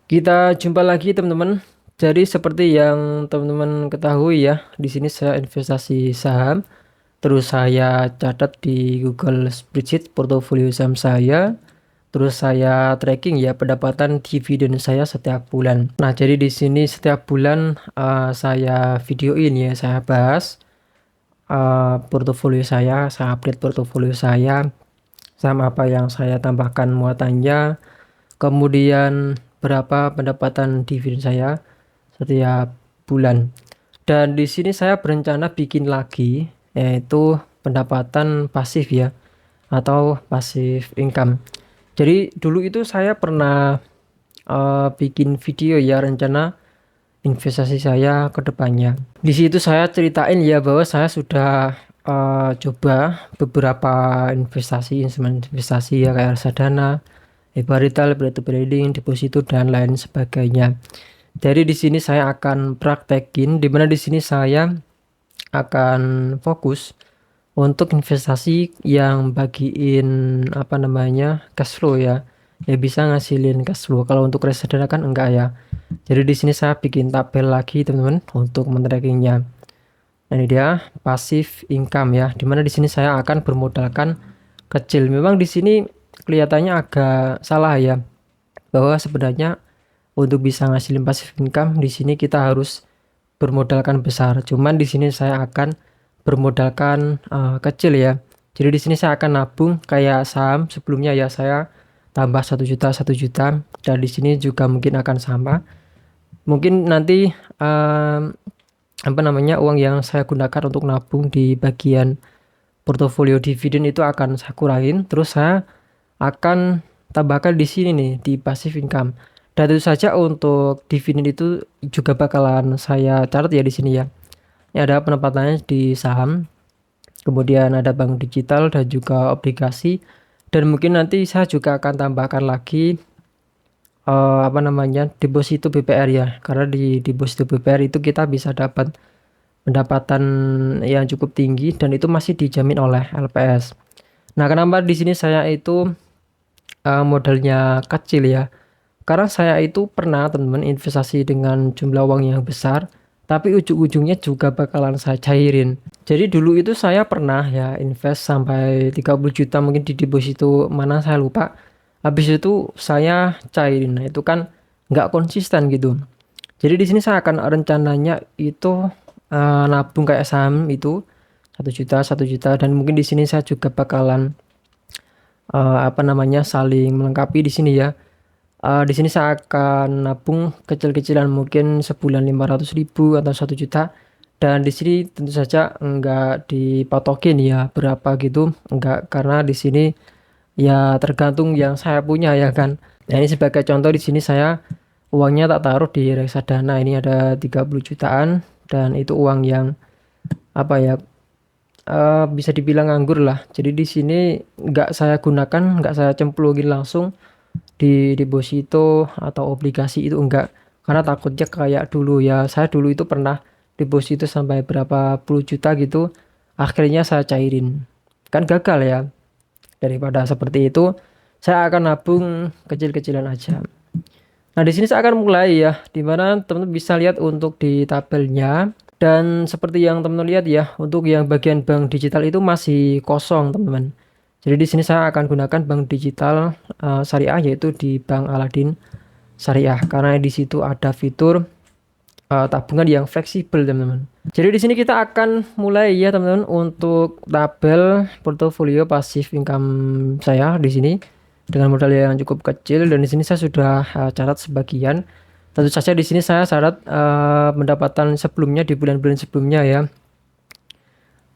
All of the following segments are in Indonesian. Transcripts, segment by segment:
Kita jumpa lagi teman-teman. Jadi seperti yang teman-teman ketahui ya, di sini saya investasi saham, terus saya catat di Google Spreadsheet portofolio saham saya, terus saya tracking ya pendapatan dividen saya setiap bulan. Nah, jadi di sini setiap bulan saya videoin ya, saya bahas portofolio saya update portofolio saya, sama apa yang saya tambahkan muatannya, kemudian berapa pendapatan dividen saya setiap bulan. Dan di sini saya berencana bikin lagi yaitu pendapatan pasif ya, atau passive income. Jadi dulu itu saya pernah bikin video ya rencana investasi saya ke depannya. Di situ saya ceritain ya bahwa saya sudah coba beberapa instrumen investasi ya kayak reksadana, retail, peer-to-peer trading, deposito dan lain sebagainya. Jadi di sini saya akan praktekin, dimana di sini saya akan fokus untuk investasi yang bagiin cash flow ya, ya bisa ngasilin cash flow. Kalau untuk reksadana kan enggak ya. Jadi di sini saya bikin tabel lagi teman-teman untuk men-trackingnya. Nah, ini dia passive income ya, dimana di sini saya akan bermodalkan kecil. Memang di sini kelihatannya agak salah ya, bahwa sebenarnya untuk bisa ngasilin passive income di sini kita harus bermodalkan besar. Cuman di sini saya akan bermodalkan kecil ya. Jadi di sini saya akan nabung kayak saham sebelumnya ya, saya tambah 1 juta 1 juta, dan di sini juga mungkin akan sama. Mungkin nanti uang yang saya gunakan untuk nabung di bagian portofolio dividen itu akan saya kurangin, terus saya akan tambahkan di sini nih di passive income. Dan tentu saja untuk dividen itu juga bakalan saya catat ya di sini ya. Ini ada penempatannya di saham, kemudian ada bank digital dan juga obligasi, dan mungkin nanti saya juga akan tambahkan lagi deposito BPR ya, karena di deposito BPR itu kita bisa dapat pendapatan yang cukup tinggi dan itu masih dijamin oleh LPS. Nah, kenapa di sini saya itu modalnya kecil ya? Karena saya itu pernah teman-teman investasi dengan jumlah uang yang besar, tapi ujung-ujungnya juga bakalan saya cairin. Jadi dulu itu saya pernah ya invest sampai 30 juta mungkin di deposito mana saya lupa. Habis itu saya cairin. Nah, itu kan nggak konsisten gitu. Jadi di sini saya akan rencananya itu nabung kayak saham itu 1 juta 1 juta, dan mungkin di sini saya juga bakalan saling melengkapi di sini ya. Di sini saya akan nabung kecil-kecilan mungkin sebulan 500.000 atau 1 juta, dan di sini tentu saja enggak dipatokin ya berapa gitu, enggak, karena di sini ya tergantung yang saya punya ya kan. Nah, ini sebagai contoh di sini saya uangnya tak taruh di reksadana, ini ada 30 jutaan, dan itu uang yang apa ya, bisa dibilang nganggur lah. Jadi di sini enggak saya gunakan, enggak saya cemplungin langsung di deposito atau obligasi, itu enggak, karena takutnya kayak dulu ya, saya dulu itu pernah deposito sampai berapa puluh juta gitu, akhirnya saya cairin, kan gagal ya. Daripada seperti itu, saya akan nabung kecil-kecilan aja. Nah, di sini saya akan mulai ya, dimana teman-teman bisa lihat untuk di tabelnya, dan seperti yang teman-teman lihat ya, untuk yang bagian bank digital itu masih kosong teman-teman. Jadi di sini saya akan gunakan bank digital syariah, yaitu di Bank Aladin Syariah, karena di situ ada fitur tabungan yang fleksibel teman-teman. Jadi di sini kita akan mulai ya teman-teman untuk tabel portofolio pasif income saya di sini dengan modal yang cukup kecil, dan di sini saya sudah catat sebagian. Tentu saja di sini saya catat pendapatan sebelumnya di bulan-bulan sebelumnya ya,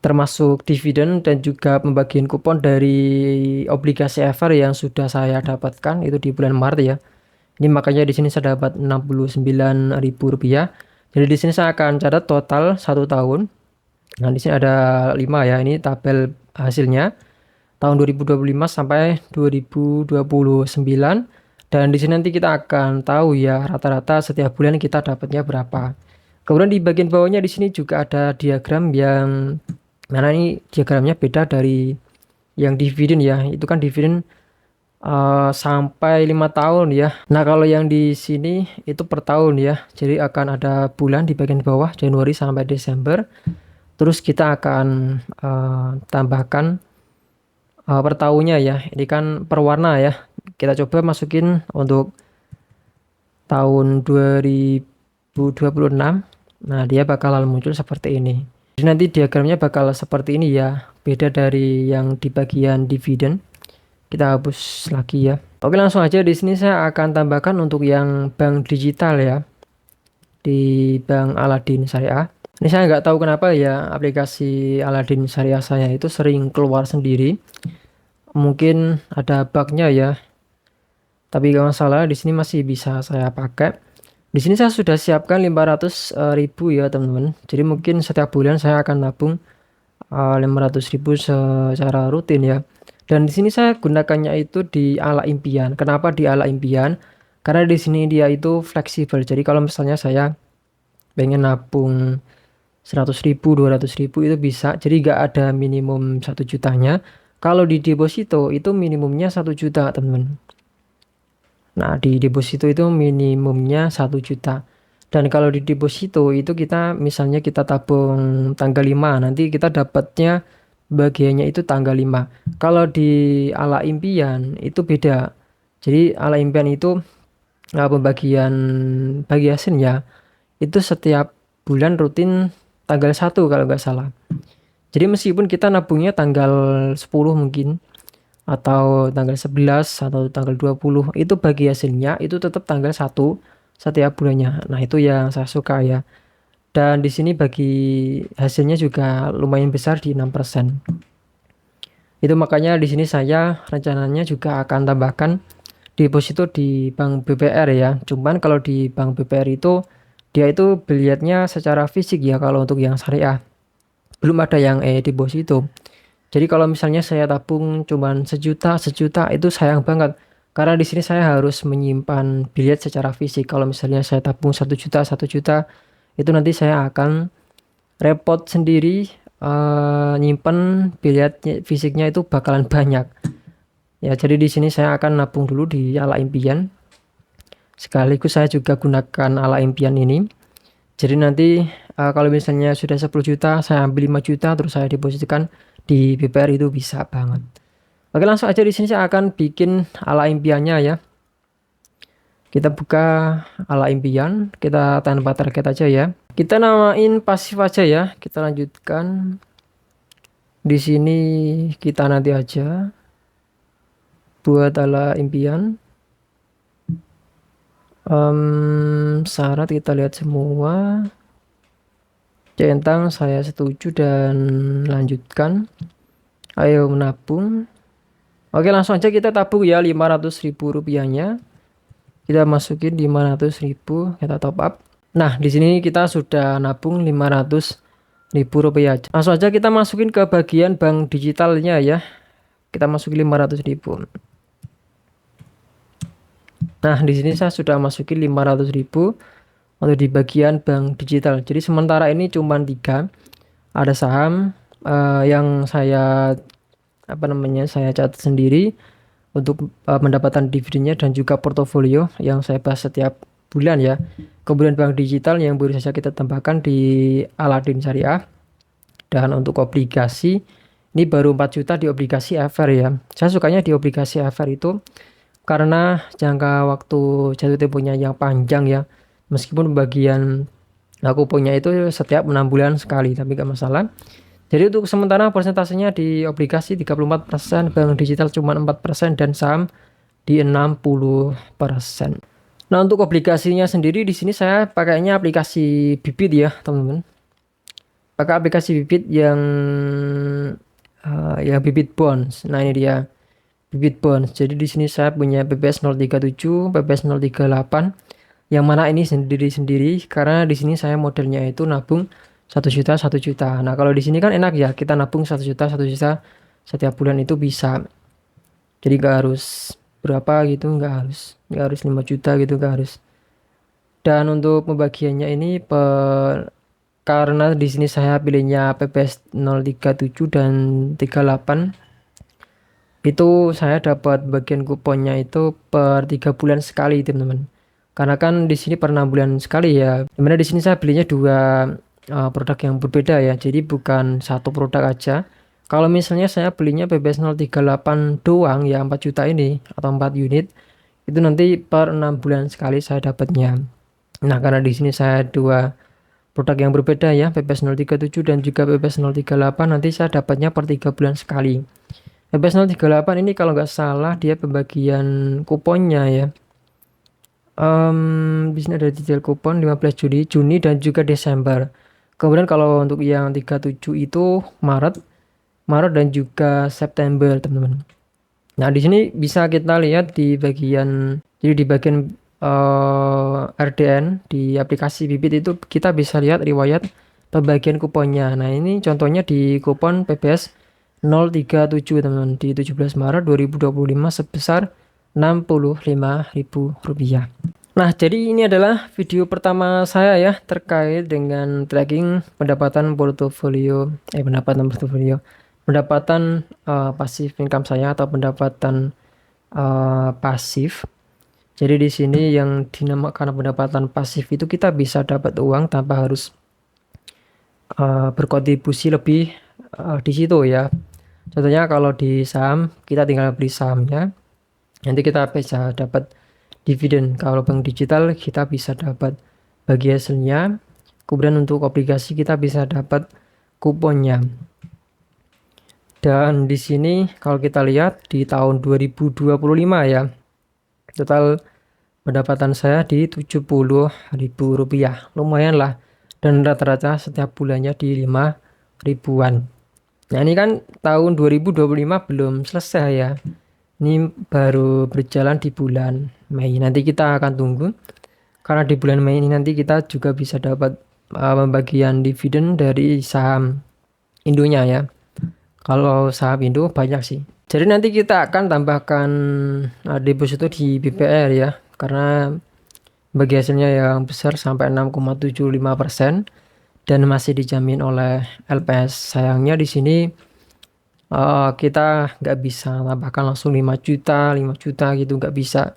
termasuk dividen dan juga pembagian kupon dari obligasi EVER yang sudah saya dapatkan itu di bulan Maret ya. Ini makanya di sini saya dapat Rp69.000. Jadi di sini saya akan catat total 1 tahun. Nah, di sini ada 5 ya. Ini tabel hasilnya tahun 2025 sampai 2029. Dan di sini nanti kita akan tahu ya rata-rata setiap bulan kita dapatnya berapa. Kemudian di bagian bawahnya di sini juga ada diagram yang mana ini diagramnya beda dari yang dividen ya. Itu kan dividen sampai 5 tahun ya. Nah, kalau yang di sini itu per tahun ya. Jadi akan ada bulan di bagian bawah, Januari sampai Desember. Terus kita akan tambahkan per tahunnya ya. Ini kan per warna ya. Kita coba masukin untuk tahun 2026. Nah, dia bakalan muncul seperti ini. Jadi nanti diagramnya bakal seperti ini ya. Beda dari yang di bagian dividen. Kita hapus lagi ya. Oke, langsung aja di sini saya akan tambahkan untuk yang bank digital ya. Di Bank Aladin Syariah. Ini saya nggak tahu kenapa ya aplikasi Aladin Syariah saya itu sering keluar sendiri. Mungkin ada bugnya ya. Tapi nggak masalah, di sini masih bisa saya pakai. Di sini saya sudah siapkan 500.000 ya teman-teman. Jadi mungkin setiap bulan saya akan nabung 500.000 secara rutin ya. Dan di sini saya gunakannya itu di ala impian. Kenapa di ala impian? Karena di sini dia itu fleksibel. Jadi kalau misalnya saya pengen nabung 100.000, 200.000 itu bisa. Jadi nggak ada minimum 1 jutanya. Kalau di deposito itu minimumnya 1 juta teman-teman. Nah, di deposito itu minimumnya 1 juta. Dan kalau di deposito itu kita misalnya kita tabung tanggal 5, nanti kita dapatnya bagiannya itu tanggal 5. Kalau di ala impian itu beda. Jadi ala impian itu pembagian bagi hasilnya itu setiap bulan rutin tanggal 1 kalau nggak salah. Jadi meskipun kita nabungnya tanggal 10 mungkin atau tanggal 11 atau tanggal 20 itu bagi hasilnya itu tetap tanggal 1 setiap bulannya. Nah, itu yang saya suka ya. Dan di sini bagi hasilnya juga lumayan besar di 6%. Itu makanya di sini saya rencananya juga akan tambahkan deposito di bank BPR ya. Cuman kalau di bank BPR itu dia itu beliatnya secara fisik ya kalau untuk yang syariah. Belum ada yang deposito. Jadi kalau misalnya saya tabung cuman sejuta itu sayang banget. Karena di sini saya harus menyimpan biliet secara fisik. Kalau misalnya saya tabung 1 juta itu nanti saya akan repot sendiri nyimpen biliet fisiknya itu bakalan banyak. Ya, jadi di sini saya akan nabung dulu di ala impian. Sekaligus saya juga gunakan ala impian ini. Jadi nanti kalau misalnya sudah 10 juta, saya ambil 5 juta terus saya depositkan di BPR itu bisa banget. Oke, langsung aja di sini saya akan bikin ala impiannya ya. Kita buka ala impian, kita tanpa target aja ya. Kita namain pasif aja ya. Kita lanjutkan. Di sini kita nanti aja buat ala impian. Syarat kita lihat semua. Centang saya setuju dan lanjutkan. Ayo menabung. Oke, langsung aja kita tabung ya 500.000 rupiahnya. Kita masukin 500.000, kita top up. Nah, di sini kita sudah nabung 500.000 rupiah. Langsung aja kita masukin ke bagian bank digitalnya ya. Kita masukin 500.000. Nah, di sini saya sudah masukin 500.000 untuk di bagian bank digital. Jadi sementara ini cuma 3. Ada saham yang saya saya catat sendiri untuk mendapatkan dividennya dan juga portofolio yang saya bahas setiap bulan ya. Kemudian bank digital yang baru saja kita tambahkan di Aladin Syariah. Dan untuk obligasi ini baru 4 juta di obligasi FR ya. Saya sukanya di obligasi FR itu karena jangka waktu jatuh temponya yang panjang ya. Meskipun bagian aku punya itu setiap 6 bulan sekali, tapi gak masalah. Jadi untuk sementara persentasenya di obligasi 34%, bank digital cuma 4% dan saham di 60%. Nah, untuk obligasinya sendiri di sini saya pakainya aplikasi Bibit ya, teman-teman. Pakai aplikasi Bibit yang Bibit Bonds. Nah, ini dia Bibit Bonds. Jadi di sini saya punya BPS 037, BPS 038. Yang mana ini sendiri-sendiri karena di sini saya modelnya itu nabung 1 juta. Nah, kalau di sini kan enak ya, kita nabung 1 juta setiap bulan itu bisa. Jadi nggak harus berapa gitu, nggak harus 5 juta gitu, nggak harus. Dan untuk pembagiannya ini karena di sini saya pilihnya PPS 037 dan 38. Itu saya dapat bagian kuponnya itu per 3 bulan sekali teman-teman. Karena kan di sini per 6 bulan sekali ya. Dimana di sini saya belinya dua produk yang berbeda ya. Jadi bukan satu produk aja. Kalau misalnya saya belinya PBS 038 doang ya 4 juta ini atau 4 unit, itu nanti per 6 bulan sekali saya dapatnya. Nah, karena di sini saya dua produk yang berbeda ya, PPS 037 dan juga PPS 038, nanti saya dapatnya per 3 bulan sekali. PPS 038 ini kalau nggak salah dia pembagian kuponnya ya. Di sini ada detail kupon 15 Juni dan juga Desember. Kemudian kalau untuk yang 37 itu Maret, dan juga September, teman-teman. Nah, di sini bisa kita lihat di bagian, jadi di bagian RDN di aplikasi Bibit itu kita bisa lihat riwayat pembagian kuponnya. Nah, ini contohnya di kupon PBS 037 teman-teman di 17 Maret 2025 sebesar Rp65.000. Nah, jadi ini adalah video pertama saya ya terkait dengan tracking pendapatan portofolio, pendapatan pasif income saya atau pendapatan pasif. Jadi di sini yang dinamakan pendapatan pasif itu kita bisa dapat uang tanpa harus berkontribusi lebih di situ ya. Contohnya kalau di saham kita tinggal beli sahamnya, nanti kita bisa dapat dividen. Kalau bank digital kita bisa dapat bagi hasilnya. Kemudian untuk obligasi kita bisa dapat kuponnya. Dan di sini kalau kita lihat di tahun 2025 ya, total pendapatan saya di Rp70.000. Lumayan lah. Dan rata-rata setiap bulannya di 5 ribuan. Nah, ini kan tahun 2025 belum selesai ya. Ini baru berjalan di bulan Mei. Nanti kita akan tunggu. Karena di bulan Mei ini nanti kita juga bisa dapat pembagian dividen dari saham Indonya ya. Kalau saham Indo banyak sih. Jadi nanti kita akan tambahkan deposito di BPR ya. Karena bagi hasilnya yang besar sampai 6,75% dan masih dijamin oleh LPS. Sayangnya di sini kita nggak bisa tambahkan langsung 5 juta gitu, nggak bisa.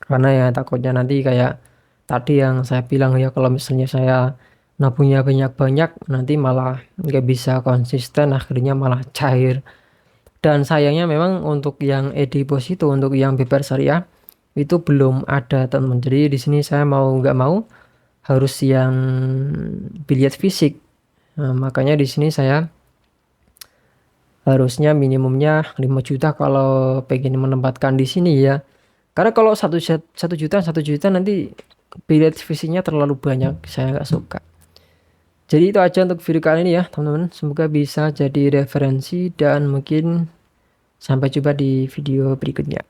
Karena ya takutnya nanti kayak tadi yang saya bilang ya, kalau misalnya saya nabungnya banyak-banyak nanti malah nggak bisa konsisten, akhirnya malah cair. Dan sayangnya memang untuk yang e-deposito, untuk yang BPR syariah itu belum ada teman. Jadi di sini saya mau nggak mau harus yang biliet fisik. Nah, makanya di sini saya harusnya minimumnya 5 juta kalau pengen menempatkan di sini ya. Karena kalau 1 juta nanti biliet fisiknya terlalu banyak, saya nggak suka. Jadi itu aja untuk video kali ini ya teman-teman. Semoga bisa jadi referensi dan mungkin sampai jumpa di video berikutnya.